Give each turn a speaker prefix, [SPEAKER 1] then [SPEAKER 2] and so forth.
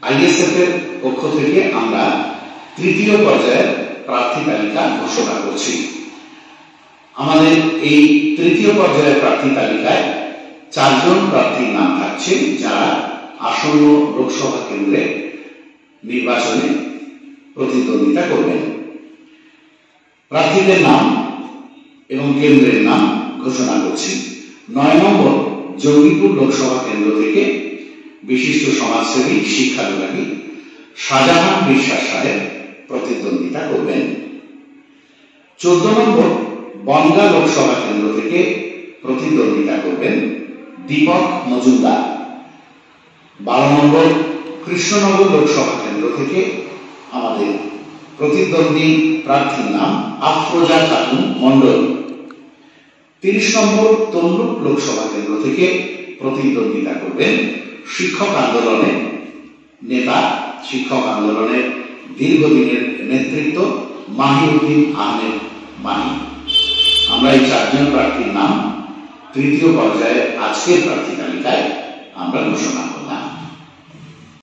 [SPEAKER 1] ISF এর পক্ষ থেকে আমরা তৃতীয় পর্যায়ের প্রার্থী তালিকা ঘোষণা করছি। আমাদের এই তৃতীয় পর্যায়ের প্রার্থী তালিকায় 4 জন প্রার্থীর নাম থাকছে, যারা আসন্ন লোকসভা কেন্দ্রে নির্বাচনে প্রতিদ্বন্দ্বিতা করবেন। প্রার্থীদের নাম এবং কেন্দ্রের নাম ঘোষণা করছি। 9 নম্বর জঙ্গিপুর লোকসভা কেন্দ্র থেকে বিশিষ্ট সমাজসেবী শিক্ষানুরাগী শাহজাহান বিশ্বাস সাহেব প্রতিদ্বন্দ্বিতা করবেন। 14 নম্বর বনগাঁ লোকসভা কেন্দ্র থেকে প্রতিদ্বন্দ্বিতা করবেন দীপক মজুমদার। 12 নম্বর কৃষ্ণনগর লোকসভা কেন্দ্র থেকে আমাদের প্রতিদ্বন্দ্বী প্রার্থীর নাম আফরোজা খাতুন মন্ডল। 30 নম্বর তমলুক লোকসভা কেন্দ্র থেকে প্রতিদ্বন্দ্বিতা করবেন শিক্ষক আন্দোলনের নেতা, শিক্ষক আন্দোলনের দীর্ঘদিনের নেতৃত্ব মাহিউদ্দিন আহমেদ মাহি। আমরা এই 4 জন প্রার্থীর নাম তৃতীয় পর্যায়ে আজকের প্রার্থী তালিকায় আমরা ঘোষণা করি।